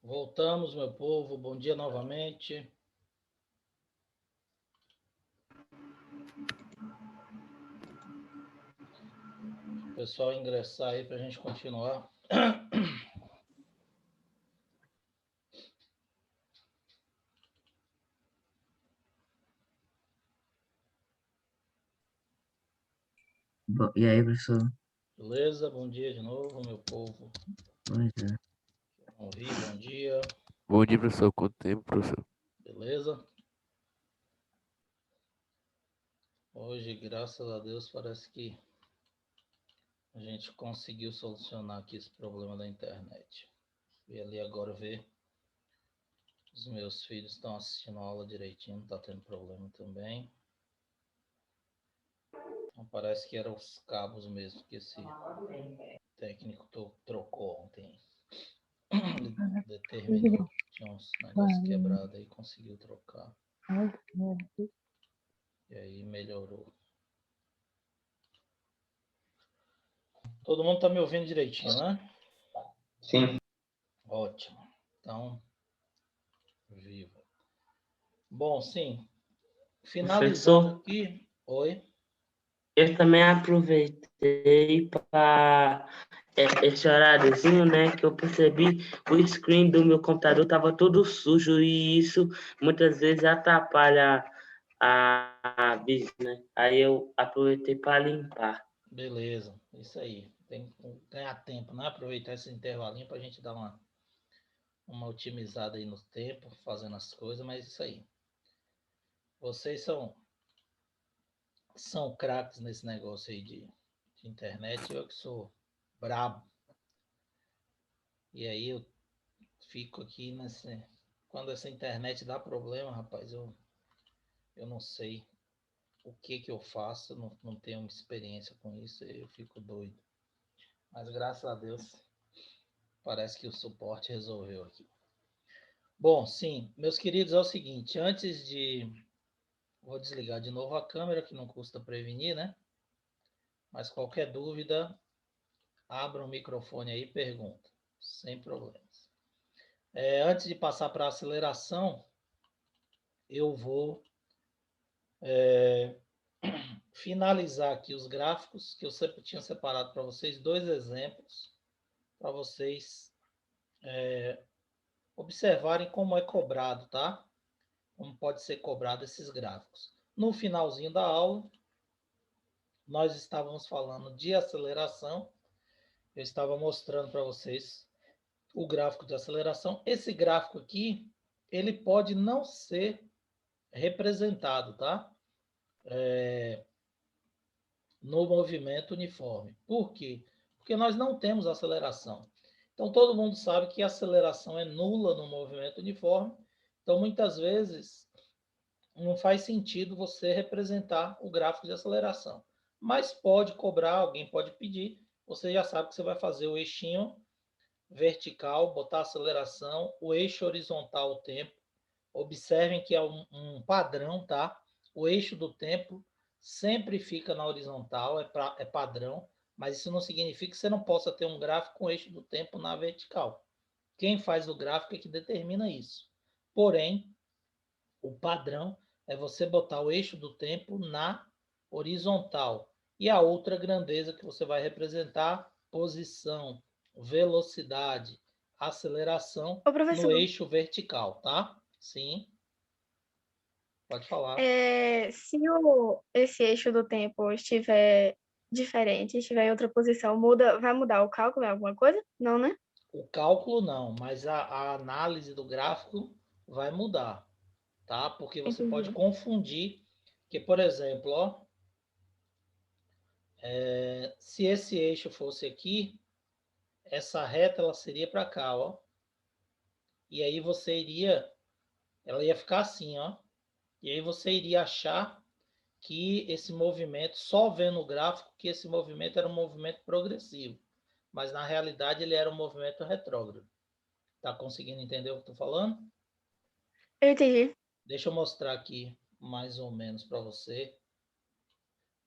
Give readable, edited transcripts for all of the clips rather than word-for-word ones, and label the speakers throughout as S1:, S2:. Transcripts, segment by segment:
S1: Voltamos, meu povo. Bom dia novamente. O pessoal ingressar aí para a gente continuar.
S2: E aí, professor?
S1: Beleza? Bom dia de novo, meu povo.
S2: Pois é.
S1: Não vi, bom dia.
S3: Bom dia, professor. Quanto tempo, professor?
S1: Beleza? Hoje, graças a Deus, parece que a gente conseguiu solucionar aqui esse problema da internet. E ali agora ver. Os meus filhos estão assistindo a aula direitinho, não está tendo problema também. Então, parece que eram os cabos mesmo que esse técnico trocou ontem. Ele determinou. Tinha uns negócios quebrados aí, conseguiu trocar. E aí melhorou. Todo mundo tá me ouvindo direitinho, né?
S4: Sim.
S1: Ótimo. Então, viva. Bom, sim. Finalizando
S4: Professor,
S1: aqui. Oi.
S4: eu também aproveitei para esse horáriozinho, né, que eu percebi o screen do meu computador estava todo sujo e isso muitas vezes atrapalha a visão, né? Aí eu aproveitei para limpar.
S1: Beleza. Isso aí. Tem que ganhar tempo, né? Aproveitar esse intervalinho para a gente dar uma otimizada aí no tempo, fazendo as coisas, mas isso aí. Vocês são craques nesse negócio aí de internet, eu que sou brabo. E aí eu fico aqui nesse. Quando essa internet dá problema, rapaz, eu não sei o que eu faço, não tenho experiência com isso, eu fico doido. Mas graças a Deus, parece que o suporte resolveu aqui. Bom, sim, meus queridos, é o seguinte, antes de. Vou desligar de novo a câmera, que não custa prevenir, né? Mas qualquer dúvida, abra o microfone aí e pergunta, sem problemas. Antes de passar para a aceleração, eu vou finalizar aqui os gráficos, que eu sempre tinha separado para vocês, dois exemplos, para vocês observarem como é cobrado, tá? Como pode ser cobrado esses gráficos. No finalzinho da aula, nós estávamos falando de aceleração, eu estava mostrando para vocês o gráfico de aceleração. Esse gráfico aqui, ele pode não ser representado, tá? No movimento uniforme. Por quê? Porque nós não temos aceleração. Então, todo mundo sabe que a aceleração é nula no movimento uniforme. Então, muitas vezes, não faz sentido você representar o gráfico de aceleração. Mas pode cobrar, alguém pode pedir. Você já sabe que você vai fazer o eixinho vertical, botar aceleração, o eixo horizontal, o tempo. Observem que é um padrão, tá? O eixo do tempo sempre fica na horizontal, é padrão, mas isso não significa que você não possa ter um gráfico com o eixo do tempo na vertical. Quem faz o gráfico é que determina isso. Porém, o padrão é você botar o eixo do tempo na horizontal. E a outra grandeza que você vai representar, posição, velocidade, aceleração
S5: Ô,
S1: no
S5: professor,
S1: eixo vertical, tá? Sim. Pode falar.
S5: se esse eixo do tempo estiver diferente, estiver em outra posição, vai mudar o cálculo em alguma coisa? Não, né?
S1: O cálculo não, mas a análise do gráfico vai mudar, tá? Porque você pode
S5: Entendi.
S1: confundir, que, por exemplo, ó, se esse eixo fosse aqui, essa reta ela seria para cá, ó. E aí ela ia ficar assim, ó. E aí você iria achar que esse movimento, só vendo o gráfico, que esse movimento era um movimento progressivo. Mas na realidade ele era um movimento retrógrado. Tá conseguindo entender o que eu tô falando?
S5: Eu entendi.
S1: Deixa eu mostrar aqui mais ou menos para você.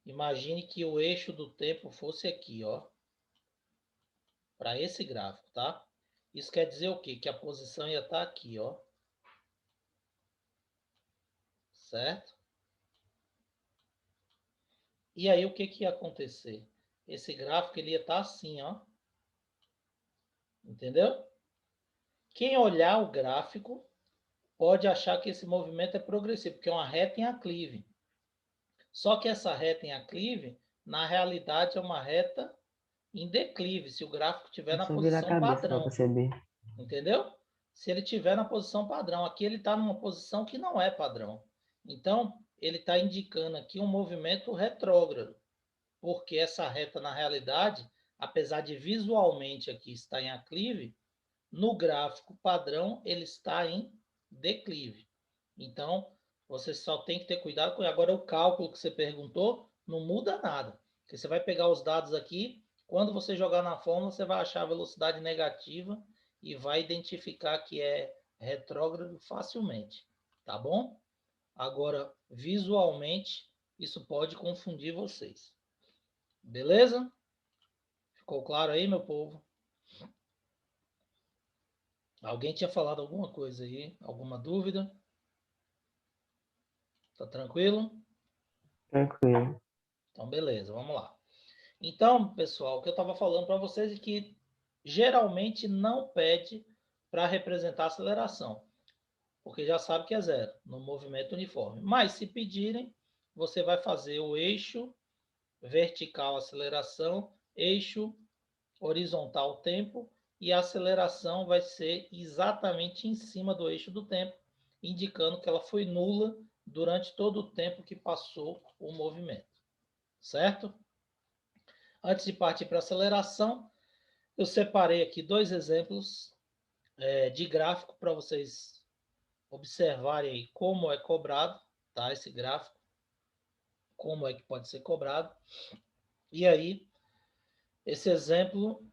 S1: Imagine que o eixo do tempo fosse aqui, ó, para esse gráfico, tá? Isso quer dizer o quê? Que a posição ia estar aqui, ó. Certo? E aí, o que ia acontecer? Esse gráfico ele ia estar assim, ó. Entendeu? Quem olhar o gráfico pode achar que esse movimento é progressivo, porque é uma reta em aclive. Só que essa reta em aclive, na realidade, é uma reta em declive, se o gráfico estiver na
S6: Só virar a
S1: posição
S6: cabeça para
S1: padrão.
S6: perceber.
S1: Entendeu? Se ele estiver na posição padrão. Aqui ele está numa posição que não é padrão. Então, ele está indicando aqui um movimento retrógrado. Porque essa reta, na realidade, apesar de visualmente aqui estar em aclive, no gráfico padrão ele está em declive. Então, você só tem que ter cuidado com. Agora, o cálculo que você perguntou não muda nada. Porque você vai pegar os dados aqui, quando você jogar na fórmula, você vai achar a velocidade negativa e vai identificar que é retrógrado facilmente. Tá bom? Agora, visualmente, isso pode confundir vocês. Beleza? Ficou claro aí, meu povo? Alguém tinha falado alguma coisa aí? Alguma dúvida? Tá tranquilo?
S6: Tranquilo.
S1: Então, beleza, vamos lá. Então, pessoal, o que eu estava falando para vocês é que geralmente não pede para representar aceleração, porque já sabe que é zero no movimento uniforme. Mas se pedirem, você vai fazer o eixo vertical aceleração, eixo horizontal tempo, e a aceleração vai ser exatamente em cima do eixo do tempo, indicando que ela foi nula durante todo o tempo que passou o movimento. Certo? Antes de partir para a aceleração, eu separei aqui dois exemplos de gráfico para vocês observarem aí como é cobrado, tá? Esse gráfico, como é que pode ser cobrado. E aí, esse exemplo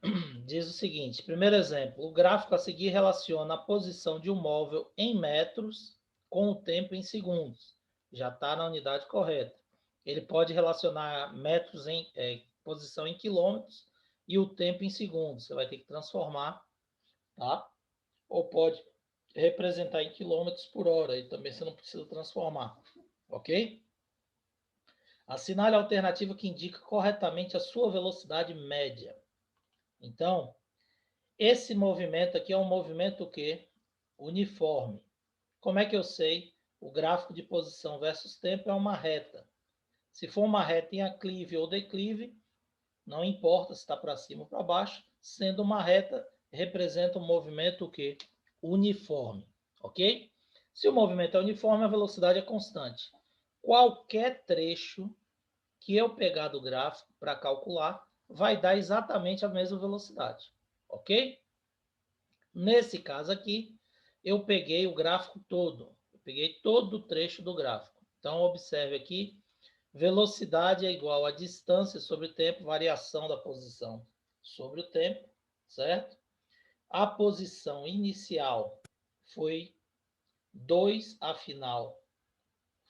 S1: diz o seguinte: primeiro exemplo, o gráfico a seguir relaciona a posição de um móvel em metros com o tempo em segundos. Já está na unidade correta. Ele pode relacionar metros em posição em quilômetros e o tempo em segundos. Você vai ter que transformar, tá? Ou pode representar em quilômetros por hora, e também você não precisa transformar, ok? Assinale a alternativa que indica corretamente a sua velocidade média. Então, esse movimento aqui é um movimento o quê? Uniforme. Como é que eu sei? O gráfico de posição versus tempo é uma reta. Se for uma reta em aclive ou declive, não importa se está para cima ou para baixo, sendo uma reta, representa um movimento o quê? Uniforme, ok? Se o movimento é uniforme, a velocidade é constante. Qualquer trecho que eu pegar do gráfico para calcular, vai dar exatamente a mesma velocidade, ok? Nesse caso aqui, eu peguei o gráfico todo, eu peguei todo o trecho do gráfico. Então, observe aqui, velocidade é igual a distância sobre o tempo, variação da posição sobre o tempo, certo? A posição inicial foi 2, a final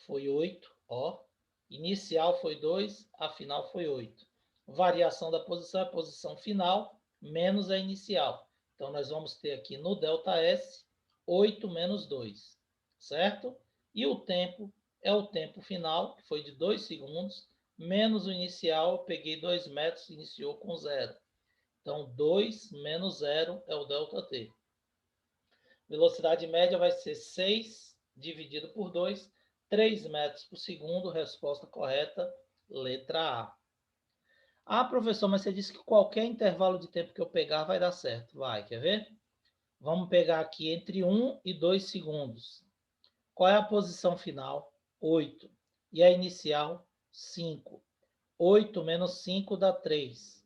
S1: foi 8, ó. Inicial foi 2, a final foi 8. Variação da posição é a posição final menos a inicial. Então, nós vamos ter aqui no ΔS 8 menos 2, certo? E o tempo é o tempo final, que foi de 2 segundos, menos o inicial, eu peguei 2 metros, iniciou com 0. Então, 2 menos 0 é o ΔT. Velocidade média vai ser 6 dividido por 2, 3 metros por segundo. Resposta correta, letra A. Ah, professor, mas você disse que qualquer intervalo de tempo que eu pegar vai dar certo. Vai, quer ver? Vamos pegar aqui entre 1 e 2 segundos. Qual é a posição final? 8. E a inicial? 5. 8 menos 5 dá 3.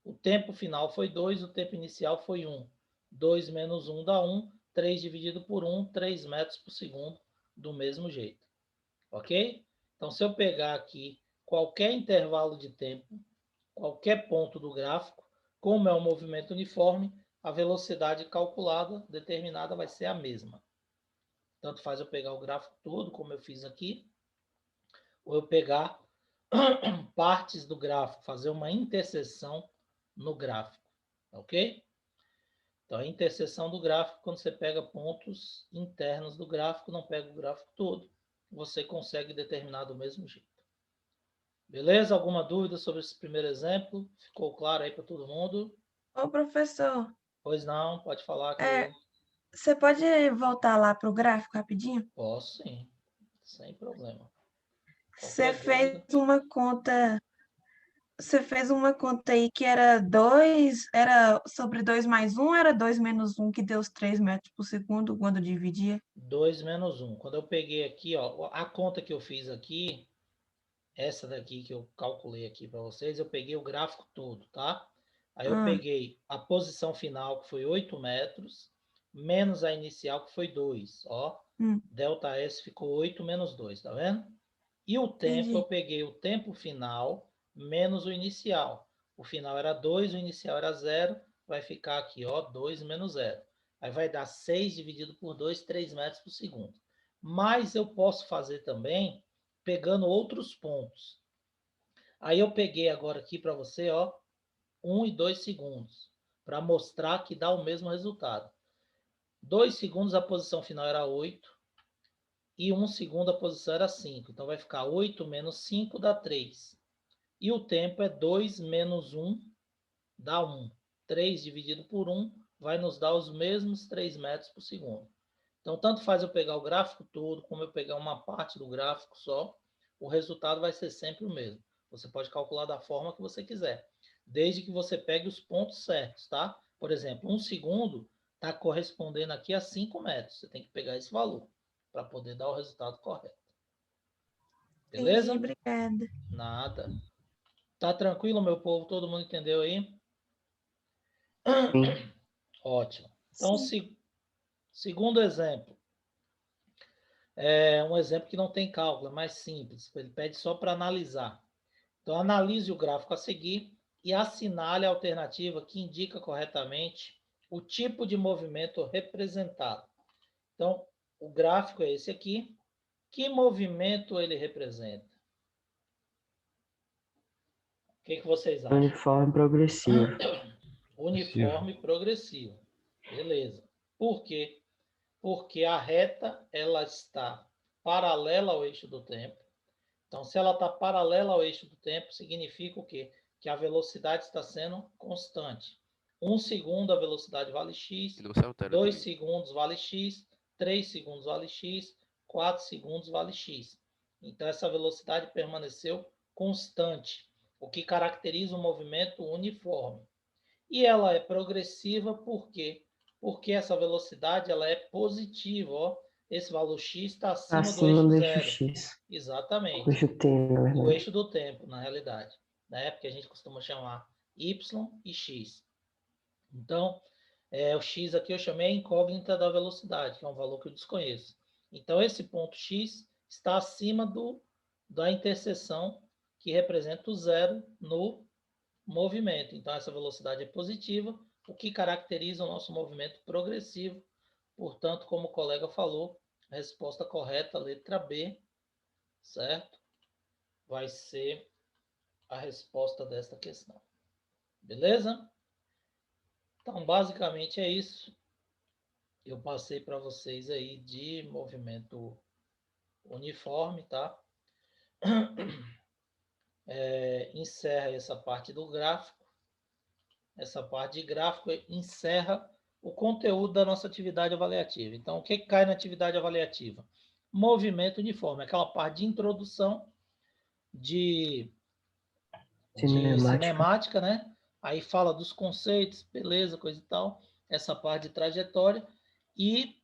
S1: O tempo final foi 2, o tempo inicial foi 1. 2 menos 1 dá 1. 3 dividido por 1, 3 metros por segundo, do mesmo jeito. Ok? Então, se eu pegar aqui qualquer intervalo de tempo, qualquer ponto do gráfico, como é um movimento uniforme, a velocidade calculada, determinada, vai ser a mesma. Tanto faz eu pegar o gráfico todo, como eu fiz aqui, ou eu pegar partes do gráfico, fazer uma interseção no gráfico. Ok? Então, a interseção do gráfico, quando você pega pontos internos do gráfico, não pega o gráfico todo, você consegue determinar do mesmo jeito. Beleza? Alguma dúvida sobre esse primeiro exemplo? Ficou claro aí para todo mundo?
S7: Ô, professor,
S1: Pois não, pode falar que
S7: é,
S1: eu
S7: você pode voltar lá para o gráfico rapidinho?
S1: posso sim, sem problema.
S7: Você
S1: Qualquer
S7: fez
S1: dúvida?
S7: uma conta. Você fez uma conta aí que era 2, era sobre 2 mais um, era 2 menos um que deu os 3 metros por segundo quando dividia?
S1: 2 menos 1. Quando eu peguei aqui, ó, a conta que eu fiz aqui, essa daqui que eu calculei aqui para vocês, eu peguei o gráfico todo, tá? Aí eu
S7: Ah,
S1: peguei a posição final, que foi 8 metros, menos a inicial, que foi 2, ó.
S7: hum,
S1: Delta S ficou 8 menos 2, tá vendo? E o tempo, eu
S7: entendi.
S1: peguei o tempo final menos o inicial. O final era 2, o inicial era 0, vai ficar aqui, ó, 2 menos 0. Aí vai dar 6 dividido por 2, 3 metros por segundo. Mas eu posso fazer também pegando outros pontos. Aí eu peguei agora aqui para você, ó, 1 e 2 segundos, para mostrar que dá o mesmo resultado. 2 segundos a posição final era 8 e 1 segundo a posição era 5. Então vai ficar 8 menos 5 dá 3. E o tempo é 2 menos 1 dá 1. 3 dividido por 1 vai nos dar os mesmos 3 metros por segundo. Então, tanto faz eu pegar o gráfico todo, como eu pegar uma parte do gráfico só, o resultado vai ser sempre o mesmo. Você pode calcular da forma que você quiser, desde que você pegue os pontos certos, tá? Por exemplo, 1 segundo está correspondendo aqui a 5 metros. Você tem que pegar esse valor para poder dar o resultado correto.
S7: Entendi,
S1: Beleza?
S7: obrigada.
S1: Nada. Tá tranquilo, meu povo? Todo mundo entendeu aí?
S6: Sim.
S1: Ótimo. Então,
S7: Sim.
S1: segundo exemplo. É um exemplo que não tem cálculo, é mais simples. Ele pede só para analisar. Então, analise o gráfico a seguir e assinale a alternativa que indica corretamente o tipo de movimento representado. Então, o gráfico é esse aqui. Que movimento ele representa? O que vocês acham?
S6: Uniforme progressivo.
S1: Uniforme progressivo. Beleza. Por quê? Porque a reta ela está paralela ao eixo do tempo. Então, se ela está paralela ao eixo do tempo, significa o quê? Que a velocidade está sendo constante. 1 segundo a velocidade vale x,
S3: E não se altera
S1: 2
S3: também.
S1: segundos vale x, 3 segundos vale x, 4 segundos vale x. Então, essa velocidade permaneceu constante, o que caracteriza um movimento uniforme. E ela é progressiva por quê? Porque essa velocidade ela é positiva. Ó. Esse valor x está acima do
S6: Acima
S1: eixo
S6: do eixo
S1: zero.
S6: X. Do
S1: Exatamente.
S6: eixo T, na
S1: Do
S6: verdade.
S1: eixo do tempo, na realidade. Né? Porque a gente costuma chamar y e x. Então, o x aqui eu chamei a incógnita da velocidade, que é um valor que eu desconheço. Então, esse ponto x está acima da interseção que representa o zero no movimento. Então, essa velocidade é positiva, o que caracteriza o nosso movimento progressivo. Portanto, como o colega falou, a resposta correta, letra B, certo? Vai ser a resposta desta questão. Beleza? Então, basicamente é isso. Eu passei para vocês aí de movimento uniforme, tá? Encerra essa parte do gráfico. Essa parte de gráfico encerra o conteúdo da nossa atividade avaliativa. Então, o que cai na atividade avaliativa? Movimento uniforme, aquela parte de introdução de
S6: Cinemática.
S1: cinemática, né? Aí fala dos conceitos, beleza, coisa e tal. Essa parte de trajetória e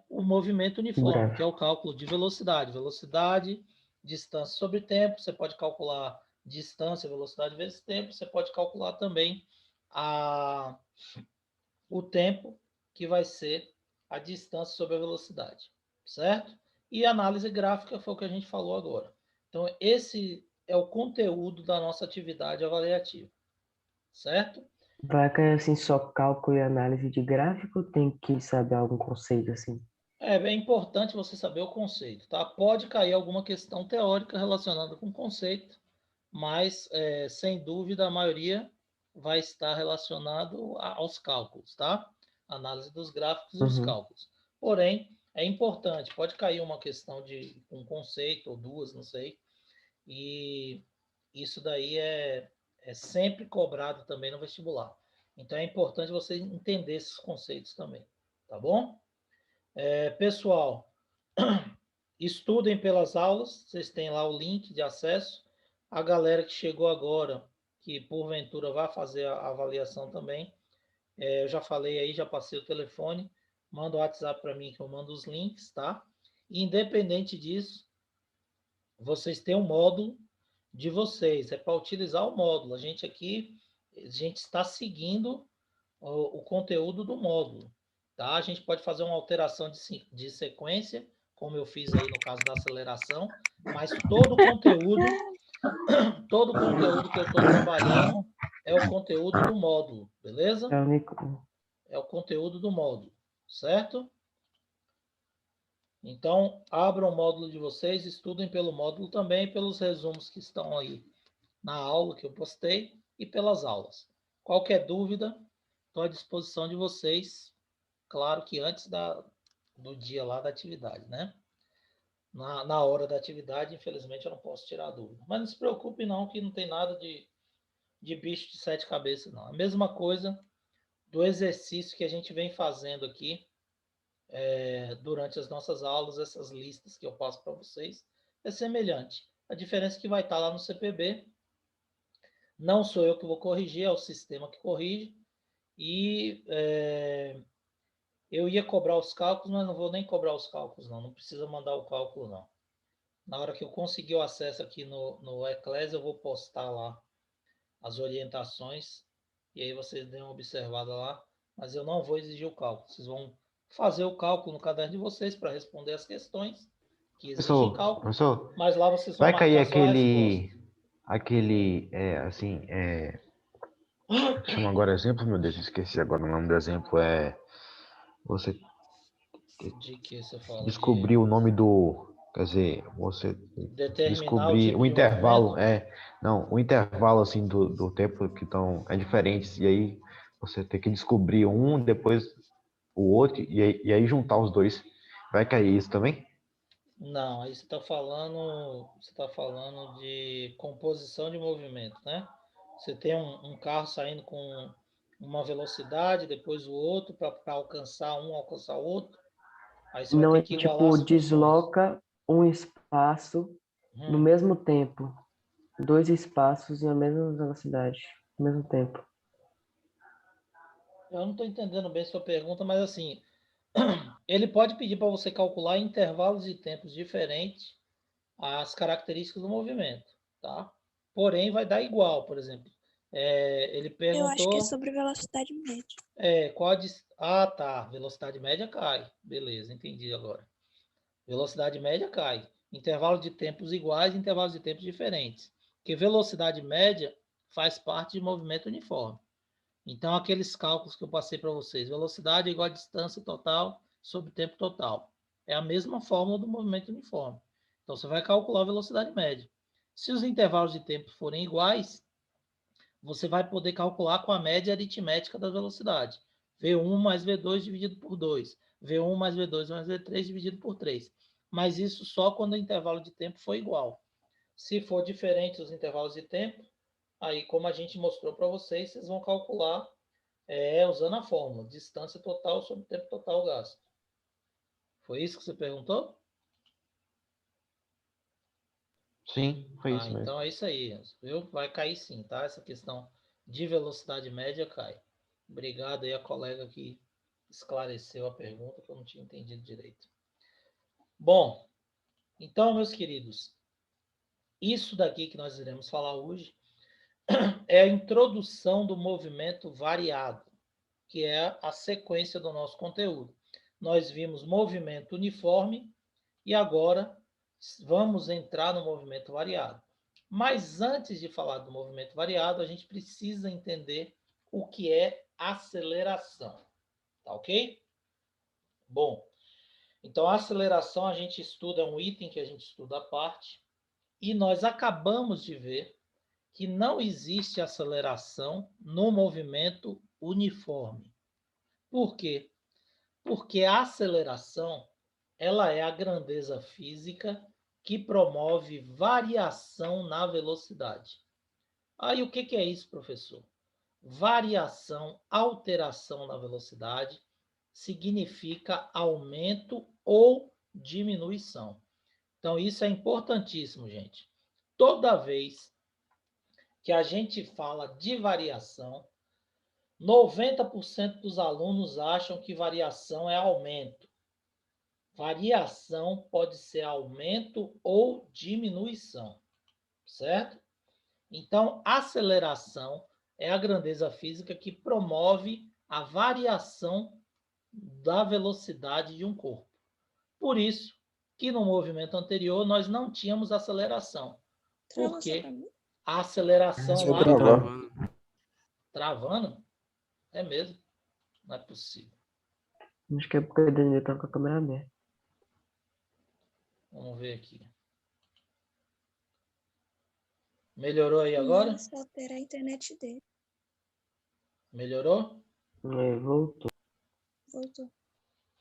S1: o movimento uniforme, que é
S6: Gráfico.
S1: o cálculo de velocidade. Velocidade, distância sobre tempo. Você pode calcular distância, velocidade vezes tempo. Você pode calcular também o tempo, que vai ser a distância sobre a velocidade, certo? E análise gráfica foi o que a gente falou agora. Então, esse é o conteúdo da nossa atividade avaliativa, certo?
S6: Vai cair assim só cálculo e análise de gráfico, tem que saber algum conceito assim.
S1: É importante você saber o conceito, tá? Pode cair alguma questão teórica relacionada com o conceito, mas, sem dúvida, a maioria vai estar relacionado aos cálculos, tá? Análise dos gráficos e os
S6: Uhum.
S1: cálculos. Porém, é importante, pode cair uma questão de um conceito ou duas, não sei, e isso daí é sempre cobrado também no vestibular. Então, é importante você entender esses conceitos também, tá bom? Pessoal, estudem pelas aulas, vocês têm lá o link de acesso. A galera que chegou agora, que porventura vai fazer a avaliação também, eu já falei aí, já passei o telefone, manda o WhatsApp para mim que eu mando os links, tá? E, independente disso, vocês têm um módulo de vocês, é para utilizar o módulo. A gente aqui, a gente está seguindo o conteúdo do módulo, tá? A gente pode fazer uma alteração de sequência, como eu fiz aí no caso da aceleração, mas todo o conteúdo que eu estou trabalhando é o conteúdo do módulo, beleza?
S6: É o único.
S1: É o conteúdo do módulo, certo? Então, abram o módulo de vocês, estudem pelo módulo também, pelos resumos que estão aí na aula que eu postei e pelas aulas. Qualquer dúvida, estou à disposição de vocês, claro que antes do dia lá da atividade, né? Na hora da atividade, infelizmente, eu não posso tirar dúvida. Mas não se preocupe não, que não tem nada de bicho de sete cabeças, não. A mesma coisa do exercício que a gente vem fazendo aqui durante as nossas aulas, essas listas que eu passo para vocês, é semelhante. A diferença é que vai estar lá no CPB, não sou eu que vou corrigir, é o sistema que corrige, e eu ia cobrar os cálculos, mas não vou nem cobrar os cálculos, não precisa mandar o cálculo, não. Na hora que eu conseguir o acesso aqui no Eclés, eu vou postar lá as orientações, e aí vocês dêem uma observada lá, mas eu não vou exigir o cálculo, vocês vão fazer o cálculo no caderno de vocês para responder as questões que exigem cálculo,
S8: Professor,
S1: mas lá vocês vão
S8: vai cair
S1: marcar só a resposta.
S8: chama agora exemplo, meu Deus, esqueci agora o nome do exemplo, você
S1: De que você fala?
S8: descobrir o nome quer dizer, você
S1: Determinar
S8: descobrir
S1: tipo
S8: o
S1: de
S8: intervalo,
S1: movimento?
S8: não, o intervalo, assim, do tempo que é diferente, e aí você tem que descobrir um, depois o outro, e aí juntar os dois. Vai cair isso também?
S1: Não, aí você está falando de composição de movimento, né? Você tem um carro saindo com uma velocidade, depois o outro, para alcançar alcançar o outro. Aí você vai
S6: Não
S1: ter
S6: é
S1: que igualar
S6: tipo,
S1: as funções.
S6: desloca um espaço no mesmo tempo. Dois espaços na mesma velocidade, ao mesmo tempo.
S1: Eu não estou entendendo bem sua pergunta, mas assim, ele pode pedir para você calcular em intervalos de tempos diferentes as características do movimento, tá? Porém, vai dar igual, por exemplo. Ele
S9: Eu acho que é
S1: perguntou
S9: sobre velocidade média.
S1: qual a tá, velocidade média cai. Beleza, entendi agora. Velocidade média cai. Intervalo de tempos iguais, intervalos de tempos diferentes. Porque velocidade média faz parte de movimento uniforme. Então, aqueles cálculos que eu passei para vocês, velocidade é igual a distância total sobre tempo total. É a mesma fórmula do movimento uniforme. Então, você vai calcular a velocidade média. Se os intervalos de tempo forem iguais, você vai poder calcular com a média aritmética da velocidade. V1 mais V2 dividido por 2. V1 mais V2 mais V3 dividido por 3. Mas isso só quando o intervalo de tempo for igual. Se for diferente os intervalos de tempo, aí, como a gente mostrou para vocês, vocês vão calcular usando a fórmula, distância total sobre tempo total gasto. Foi isso que você perguntou?
S8: Sim, foi isso mesmo.
S1: Então é isso aí, viu? Vai cair sim, tá? Essa questão de velocidade média cai. Obrigado aí a colega que esclareceu a pergunta, que eu não tinha entendido direito. Bom, então, meus queridos, isso daqui que nós iremos falar hoje é a introdução do movimento variado, que é a sequência do nosso conteúdo. Nós vimos movimento uniforme e agora vamos entrar no movimento variado. Mas antes de falar do movimento variado, a gente precisa entender o que é aceleração. Tá ok? Bom, então a aceleração a gente estuda, é um item que a gente estuda à parte, e nós acabamos de ver que não existe aceleração no movimento uniforme. Por quê? Porque a aceleração, ela é a grandeza física que promove variação na velocidade. Aí o que é isso, professor? Variação, alteração na velocidade significa aumento ou diminuição. Então, isso é importantíssimo, gente. Toda vez que a gente fala de variação, 90% dos alunos acham que variação é aumento. Variação pode ser aumento ou diminuição, certo? Então, aceleração é a grandeza física que promove a variação da velocidade de um corpo. Por isso que no movimento anterior nós não tínhamos aceleração. Porque a aceleração
S2: Só
S1: lá...
S2: travando.
S1: Travando? É mesmo. Não é possível.
S6: Acho que é porque o Danilo tá com a câmera aberta.
S1: Vamos ver aqui. Melhorou aí agora?
S9: Só altera a internet dele.
S1: Melhorou?
S6: Voltou.
S9: Voltou.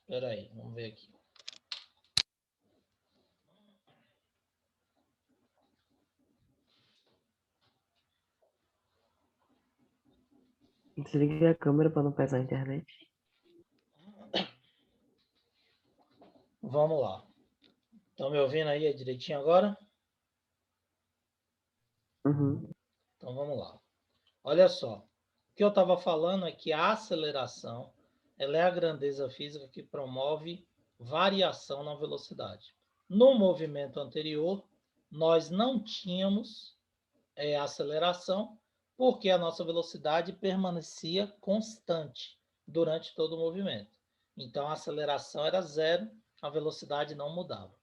S1: Espera aí, vamos ver aqui.
S6: Desliga a câmera para não pesar a internet.
S1: Vamos lá. Estão me ouvindo aí direitinho agora?
S6: Uhum.
S1: Então vamos lá. Olha só. O que eu estava falando é que a aceleração ela é a grandeza física que promove variação na velocidade. No movimento anterior, nós não tínhamos aceleração porque a nossa velocidade permanecia constante durante todo o movimento. Então, a aceleração era zero, a velocidade não mudava.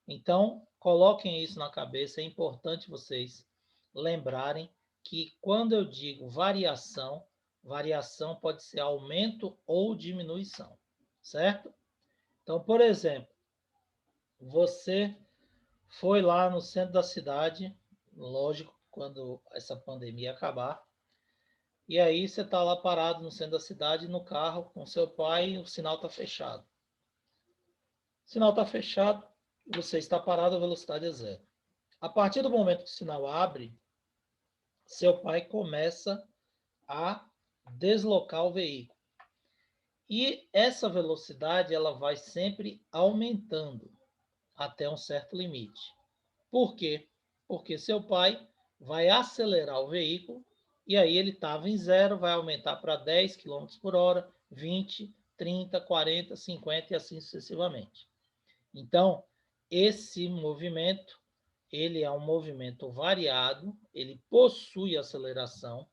S1: Então, coloquem isso na cabeça, é importante vocês lembrarem que quando eu digo variação, variação pode ser aumento ou diminuição, certo? Então, por exemplo, você foi lá no centro da cidade, lógico, quando essa pandemia acabar, e aí você está lá parado no centro da cidade, no carro, com seu pai, e o sinal está fechado. O sinal está fechado, você está parado, a velocidade é zero. A partir do momento que o sinal abre, seu pai começa a deslocar o veículo. E essa velocidade ela vai sempre aumentando até um certo limite. Por quê? Porque seu pai vai acelerar o veículo e aí ele estava em zero, vai aumentar para 10 km por hora, 20, 30, 40, 50 e assim sucessivamente. Então, esse movimento, ele é um movimento variado, ele possui aceleração,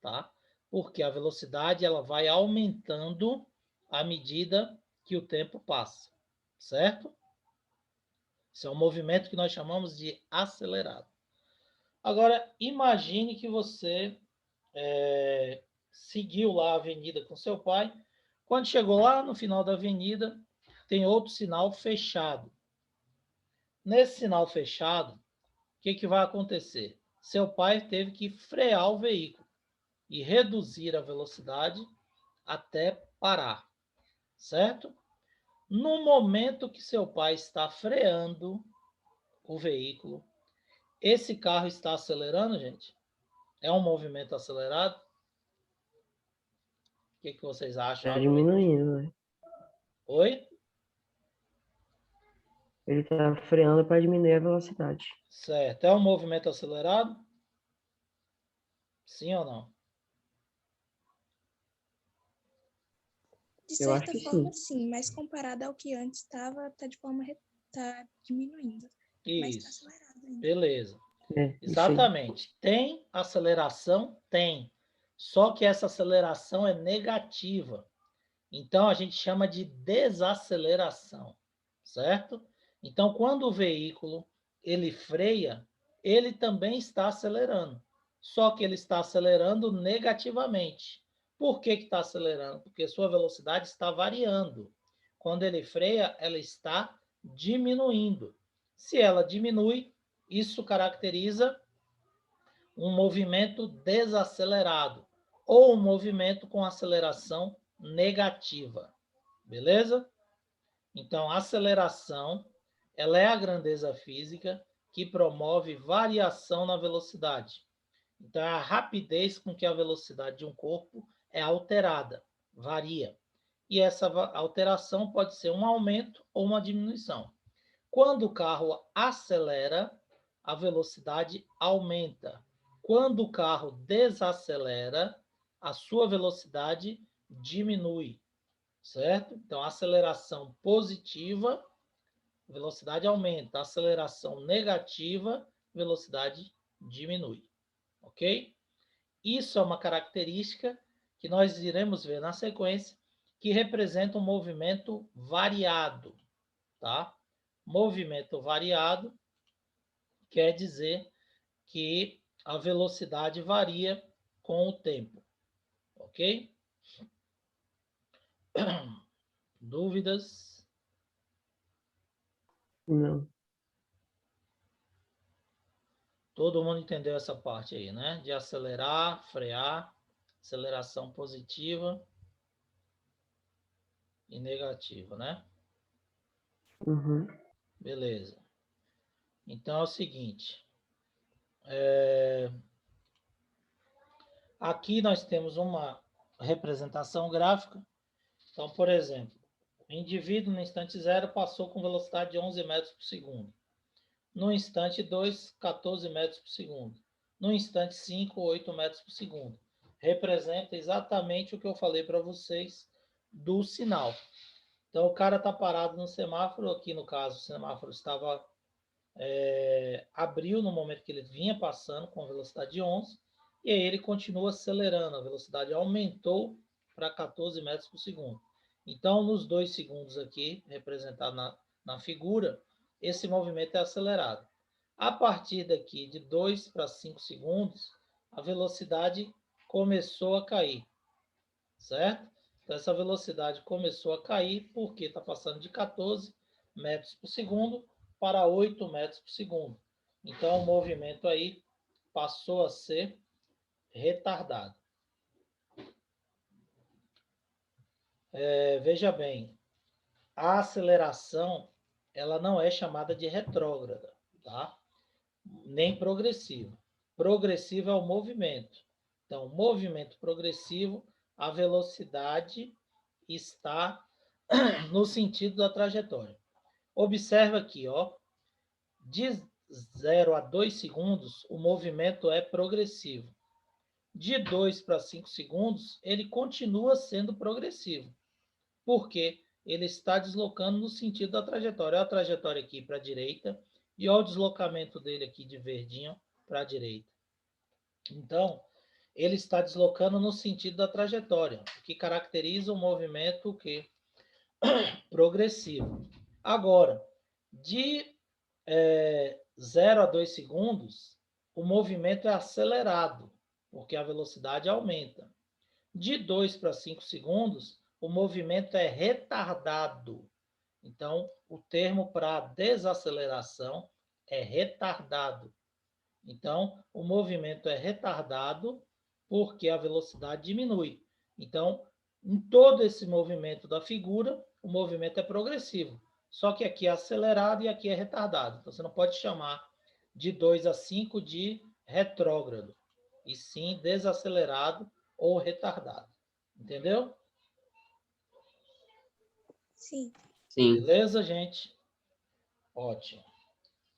S1: tá? Porque a velocidade ela vai aumentando à medida que o tempo passa, certo? Esse é um movimento que nós chamamos de acelerado. Agora, imagine que você seguiu lá a avenida com seu pai. Quando chegou lá no final da avenida, tem outro sinal fechado. Nesse sinal fechado, o que vai acontecer? Seu pai teve que frear o veículo e reduzir a velocidade até parar, certo? No momento que seu pai está freando o veículo, esse carro está acelerando, gente? É um movimento acelerado? O que vocês acham?
S6: Tá diminuindo, né?
S1: Oi?
S6: Ele tá freando para diminuir a velocidade.
S1: Certo. É um movimento acelerado? Sim ou não?
S9: De
S6: Eu acho
S9: certa
S6: que
S9: forma, sim, mas comparado ao que antes estava, tá de forma tá diminuindo. Mas tá
S1: Isso.
S9: acelerado ainda.
S1: Beleza.
S6: É,
S1: Exatamente. Tem aceleração? Tem. Só que essa aceleração é negativa. Então, a gente chama de desaceleração, certo? Então, quando o veículo ele freia, ele também está acelerando. Só que ele está acelerando negativamente. Por que está acelerando? Porque sua velocidade está variando. Quando ele freia, ela está diminuindo. Se ela diminui, isso caracteriza um movimento desacelerado ou um movimento com aceleração negativa. Beleza? Então, a aceleração, ela é a grandeza física que promove variação na velocidade. Então, é a rapidez com que a velocidade de um corpo é alterada, varia. E essa alteração pode ser um aumento ou uma diminuição. Quando o carro acelera, a velocidade aumenta. Quando o carro desacelera, a sua velocidade diminui, certo? Então, aceleração positiva, velocidade aumenta. Aceleração negativa, velocidade diminui, ok? Isso é uma característica que nós iremos ver na sequência, que representa um movimento variado, tá? Movimento variado quer dizer que a velocidade varia com o tempo, ok? Dúvidas?
S6: Não.
S1: Todo mundo entendeu essa parte aí, né? De acelerar, frear, aceleração positiva e negativa, né?
S6: Uhum.
S1: Beleza. Então é o seguinte. Aqui nós temos uma representação gráfica. Então, por exemplo, o indivíduo no instante 0 passou com velocidade de 11 metros por segundo. No instante 2, 14 metros por segundo. No instante 5, 8 metros por segundo. Representa exatamente o que eu falei para vocês do sinal. Então, o cara está parado no semáforo. Aqui, no caso, o semáforo estava abriu no momento que ele vinha passando com velocidade de 11. E aí ele continua acelerando. A velocidade aumentou para 14 metros por segundo. Então, nos 2 segundos aqui, representado na figura, esse movimento é acelerado. A partir daqui, de 2 para 5 segundos, a velocidade começou a cair, certo? Então, essa velocidade começou a cair porque está passando de 14 metros por segundo para 8 metros por segundo. Então, o movimento aí passou a ser retardado. Veja bem, a aceleração ela não é chamada de retrógrada, tá? Nem progressiva. Progressivo é o movimento. Então, movimento progressivo, a velocidade está no sentido da trajetória. Observa aqui, ó, de 0 a 2 segundos, o movimento é progressivo. De 2 para 5 segundos, ele continua sendo progressivo. Por quê? Ele está deslocando no sentido da trajetória. Olha a trajetória aqui para a direita e olha o deslocamento dele aqui de verdinho para a direita. Então, ele está deslocando no sentido da trajetória, o que caracteriza o movimento que progressivo. Agora, de 0 a 2 segundos, o movimento é acelerado, porque a velocidade aumenta. De 2 para 5 segundos, o movimento é retardado. Então, o termo para desaceleração é retardado. Então, o movimento é retardado porque a velocidade diminui. Então, em todo esse movimento da figura, o movimento é progressivo. Só que aqui é acelerado e aqui é retardado. Então, você não pode chamar de 2 a 5 de retrógrado, e sim desacelerado ou retardado. Entendeu?
S9: Sim.
S4: Sim.
S1: Beleza, gente? Ótimo.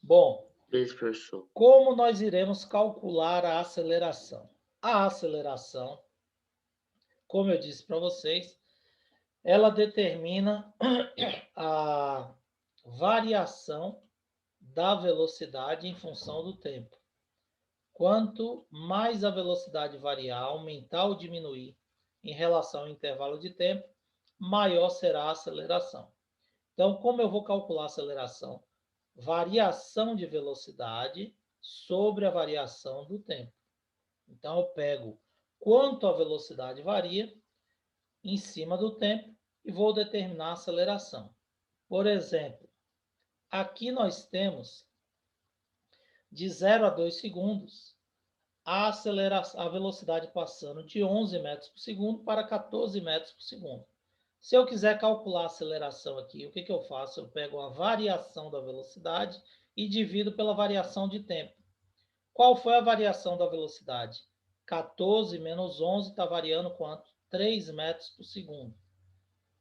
S1: Bom,
S4: Beleza, professor.
S1: como nós iremos calcular a aceleração? A aceleração, como eu disse para vocês, ela determina a variação da velocidade em função do tempo. Quanto mais a velocidade variar, aumentar ou diminuir em relação ao intervalo de tempo, maior será a aceleração. Então, como eu vou calcular a aceleração? Variação de velocidade sobre a variação do tempo. Então, eu pego quanto a velocidade varia em cima do tempo e vou determinar a aceleração. Por exemplo, aqui nós temos de 0 a 2 segundos, a velocidade passando de 11 metros por segundo para 14 metros por segundo. Se eu quiser calcular a aceleração aqui, o que eu faço? Eu pego a variação da velocidade e divido pela variação de tempo. Qual foi a variação da velocidade? 14 menos 11 está variando quanto? 3 metros por segundo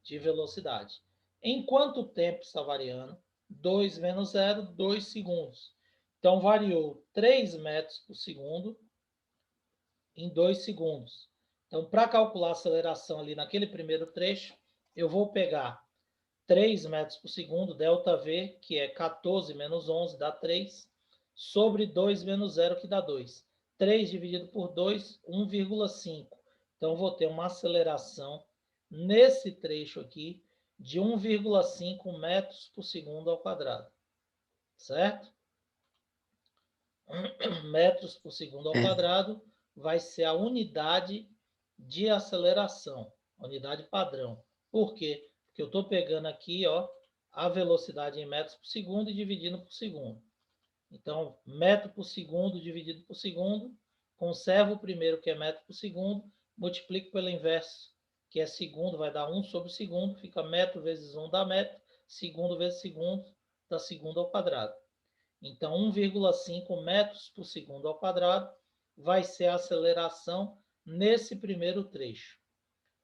S1: de velocidade. Em quanto tempo está variando? 2 menos 0, 2 segundos. Então, variou 3 metros por segundo em 2 segundos. Então, para calcular a aceleração ali naquele primeiro trecho, eu vou pegar 3 metros por segundo, ΔV, que é 14 menos 11, dá 3, sobre 2 menos 0, que dá 2. 3 dividido por 2, 1,5. Então, vou ter uma aceleração nesse trecho aqui de 1,5 metros por segundo ao quadrado. Certo? Metros por segundo ao quadrado vai ser a unidade de aceleração, a unidade padrão. Por quê? Porque eu estou pegando aqui, ó, a velocidade em metros por segundo e dividindo por segundo. Então, metro por segundo dividido por segundo, conservo o primeiro, que é metro por segundo, multiplico pelo inverso, que é segundo, vai dar 1 sobre segundo, fica metro vezes 1 dá metro, segundo vezes segundo dá segundo ao quadrado. Então, 1,5 metros por segundo ao quadrado vai ser a aceleração nesse primeiro trecho.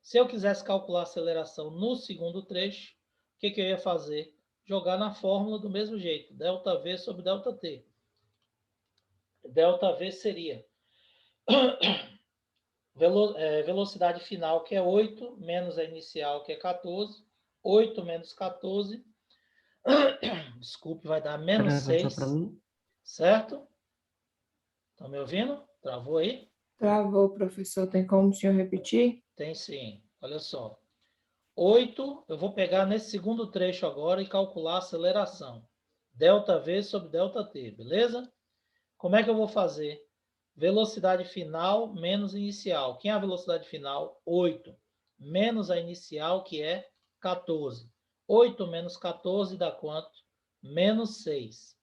S1: Se eu quisesse calcular a aceleração no segundo trecho, o que eu ia fazer? Jogar na fórmula do mesmo jeito, ΔV sobre ΔT. ΔV seria velocidade final, que é 8, menos a inicial, que é 14. 8 menos 14, desculpe, vai dar menos 6, certo? Estão me ouvindo? Travou aí?
S10: Travou, professor. Tem como o senhor repetir?
S1: Tem sim. Olha só. 8, eu vou pegar nesse segundo trecho agora e calcular a aceleração. ΔV sobre ΔT, beleza? Como é que eu vou fazer? Velocidade final menos inicial. Quem é a velocidade final? 8. Menos a inicial, que é 14. 8 menos 14 dá quanto? Menos 6.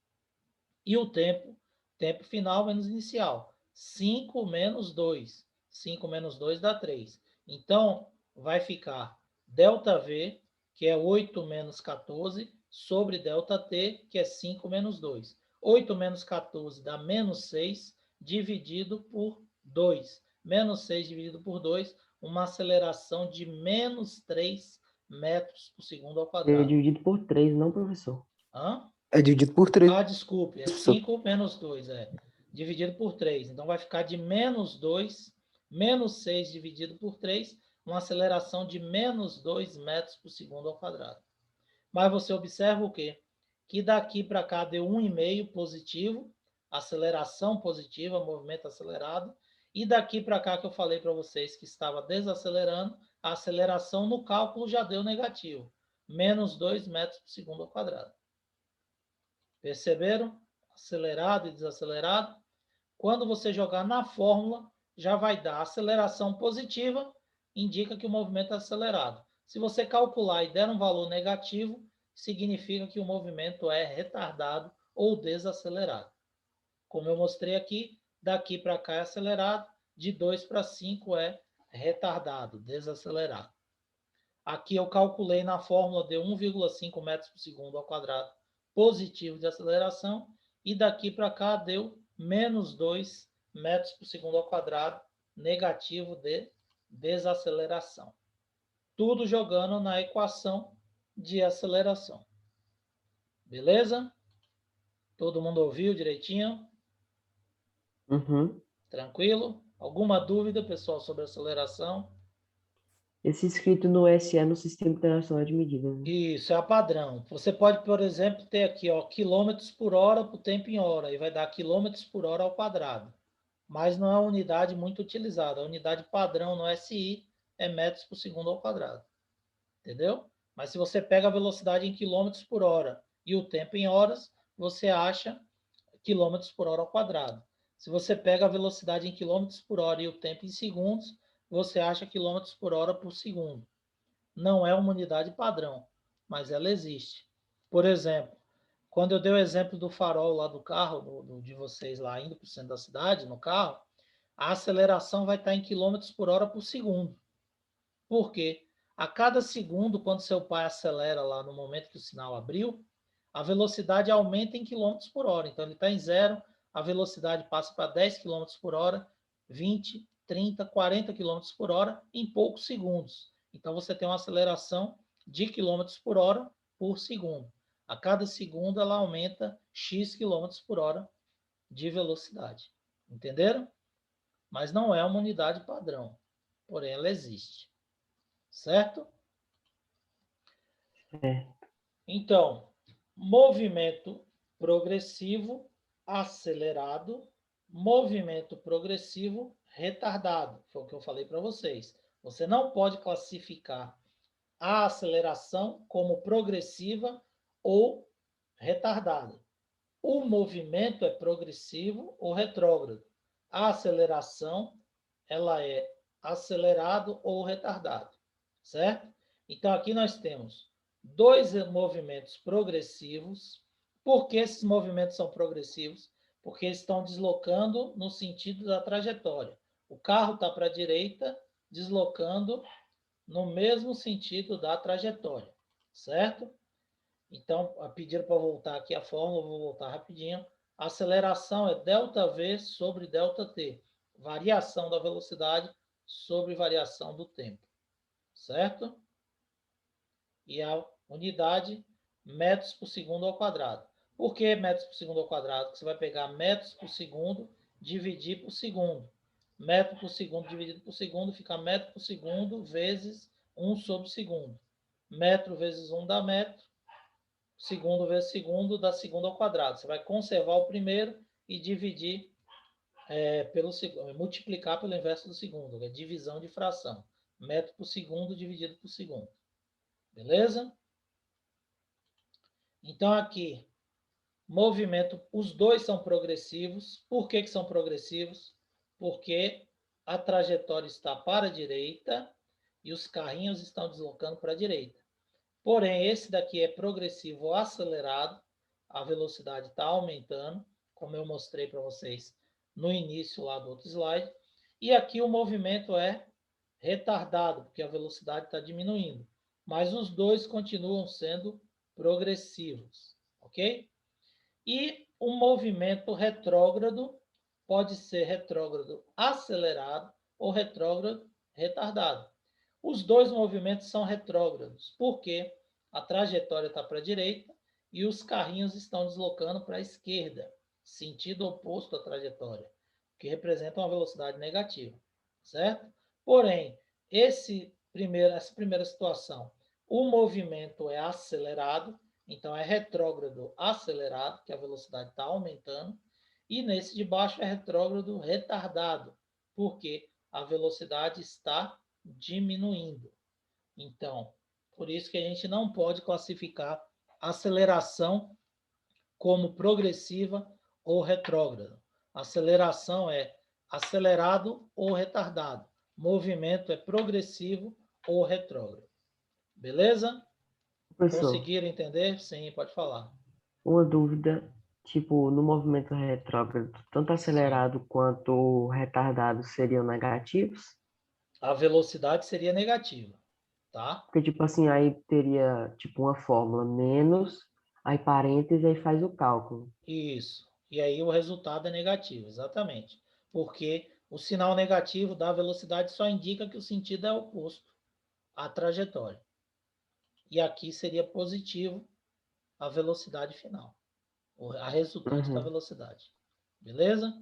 S1: E o tempo? Tempo final menos inicial. 5 menos 2. 5 menos 2 dá 3. Então, vai ficar ΔV, que é 8 menos 14, sobre ΔT, que é 5 menos 2. 8 menos 14 dá menos 6, dividido por 2. Menos 6 dividido por 2, uma aceleração de menos 3 metros por segundo ao quadrado.
S6: É dividido por 3, não, professor?
S1: Hã?
S11: É dividido por 3.
S1: Ah, desculpe, é 5 menos 2, dividido por 3. Então, vai ficar de menos 2, menos 6 dividido por 3, uma aceleração de menos 2 metros por segundo ao quadrado. Mas você observa o quê? Que daqui para cá deu 1,5 positivo, aceleração positiva, movimento acelerado, e daqui para cá que eu falei para vocês que estava desacelerando, a aceleração no cálculo já deu negativo, menos 2 metros por segundo ao quadrado. Perceberam? Acelerado e desacelerado. Quando você jogar na fórmula, já vai dar aceleração positiva, indica que o movimento é acelerado. Se você calcular e der um valor negativo, significa que o movimento é retardado ou desacelerado. Como eu mostrei aqui, daqui para cá é acelerado, de 2 para 5 é retardado, desacelerado. Aqui eu calculei na fórmula, deu 1,5 metros por segundo ao quadrado positivo de aceleração, e daqui para cá deu menos 2 metros por segundo ao quadrado negativo de desaceleração. Tudo jogando na equação de aceleração. Beleza? Todo mundo ouviu direitinho?
S6: Uhum.
S1: Tranquilo? Alguma dúvida, pessoal, sobre aceleração?
S6: Esse escrito no SE, no Sistema Internacional de Medidas. Né?
S1: Isso, é a padrão. Você pode, por exemplo, ter aqui, ó, quilômetros por hora por tempo em hora, e vai dar quilômetros por hora ao quadrado. Mas não é uma unidade muito utilizada. A unidade padrão no SI é metros por segundo ao quadrado. Entendeu? Mas se você pega a velocidade em quilômetros por hora e o tempo em horas, você acha quilômetros por hora ao quadrado. Se você pega a velocidade em quilômetros por hora e o tempo em segundos, você acha quilômetros por hora por segundo. Não é uma unidade padrão, mas ela existe. Por exemplo, quando eu dei o exemplo do farol lá do carro, de vocês lá indo para o centro da cidade, no carro, a aceleração vai estar em quilômetros por hora por segundo. Por quê? A cada segundo, quando seu pai acelera lá no momento que o sinal abriu, a velocidade aumenta em quilômetros por hora. Então, ele está em 0, a velocidade passa para 10 quilômetros por hora, 20, 30, 40 quilômetros por hora em poucos segundos. Então, você tem uma aceleração de quilômetros por hora por segundo. A cada segundo, ela aumenta x quilômetros por hora de velocidade. Entenderam? Mas não é uma unidade padrão. Porém, ela existe. Certo? Então, movimento progressivo acelerado, movimento progressivo retardado. Foi o que eu falei para vocês. Você não pode classificar a aceleração como progressiva ou retardada. O movimento é progressivo ou retrógrado. A aceleração, ela é acelerado ou retardado, certo? Então, aqui nós temos dois movimentos progressivos. Por que esses movimentos são progressivos? Porque eles estão deslocando no sentido da trajetória. O carro está para a direita, deslocando no mesmo sentido da trajetória, certo? Então, pediram para voltar aqui a fórmula, vou voltar rapidinho. A aceleração é ΔV sobre ΔT, variação da velocidade sobre variação do tempo, certo? E a unidade, metros por segundo ao quadrado. Por que metros por segundo ao quadrado? Porque você vai pegar metros por segundo, dividir por segundo. Metro por segundo dividido por segundo fica metro por segundo vezes 1 sobre segundo. Metro vezes 1 dá metro. Segundo vezes segundo dá segundo ao quadrado. Você vai conservar o primeiro e dividir pelo segundo, multiplicar pelo inverso do segundo, é divisão de fração. Metro por segundo dividido por segundo. Beleza? Então, aqui, movimento, os dois são progressivos. Por que são progressivos? Porque a trajetória está para a direita e os carrinhos estão deslocando para a direita. Porém, esse daqui é progressivo acelerado, a velocidade está aumentando, como eu mostrei para vocês no início lá do outro slide. E aqui o movimento é retardado, porque a velocidade está diminuindo. Mas os dois continuam sendo progressivos, ok? E o movimento retrógrado pode ser retrógrado acelerado ou retrógrado retardado. Os dois movimentos são retrógrados, porque a trajetória está para a direita e os carrinhos estão deslocando para a esquerda, sentido oposto à trajetória, que representa uma velocidade negativa, certo? Porém, essa primeira situação, o movimento é acelerado, então é retrógrado acelerado, que a velocidade está aumentando, e nesse de baixo é retrógrado retardado, porque a velocidade está diminuindo. Então, por isso que a gente não pode classificar a aceleração como progressiva ou retrógrada. Aceleração é acelerado ou retardado. Movimento é progressivo ou retrógrado. Beleza?
S6: Professor,
S1: Conseguiram entender? Sim, pode falar.
S6: uma dúvida, tipo, no movimento retrógrado, tanto acelerado quanto retardado seriam negativos?
S1: A velocidade seria negativa, tá?
S6: Porque, tipo assim, aí teria, tipo, uma fórmula menos, aí parênteses, aí faz o cálculo.
S1: Isso. E aí o resultado é negativo, exatamente. Porque o sinal negativo da velocidade só indica que o sentido é oposto à trajetória. E aqui seria positivo a velocidade final, a resultante da velocidade. Beleza?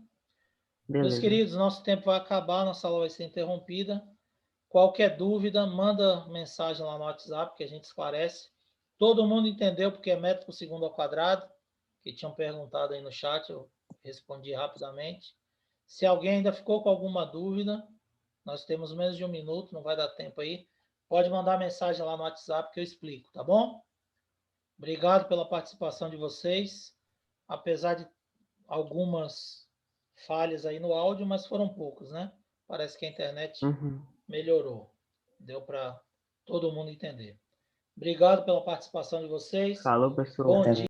S1: Meus queridos, nosso tempo vai acabar, nossa aula vai ser interrompida. Qualquer dúvida, manda mensagem lá no WhatsApp que a gente esclarece. Todo mundo entendeu porque é metro por segundo ao quadrado? Que tinham perguntado aí no chat, eu respondi rapidamente. Se alguém ainda ficou com alguma dúvida, nós temos menos de 1 minuto, não vai dar tempo aí. Pode mandar mensagem lá no WhatsApp que eu explico, tá bom? Obrigado pela participação de vocês. Apesar de algumas falhas aí no áudio, mas foram poucos, né? Parece que a internet melhorou. Deu para todo mundo entender. Obrigado pela participação de vocês.
S6: Falou, pessoal.
S1: Bom dia.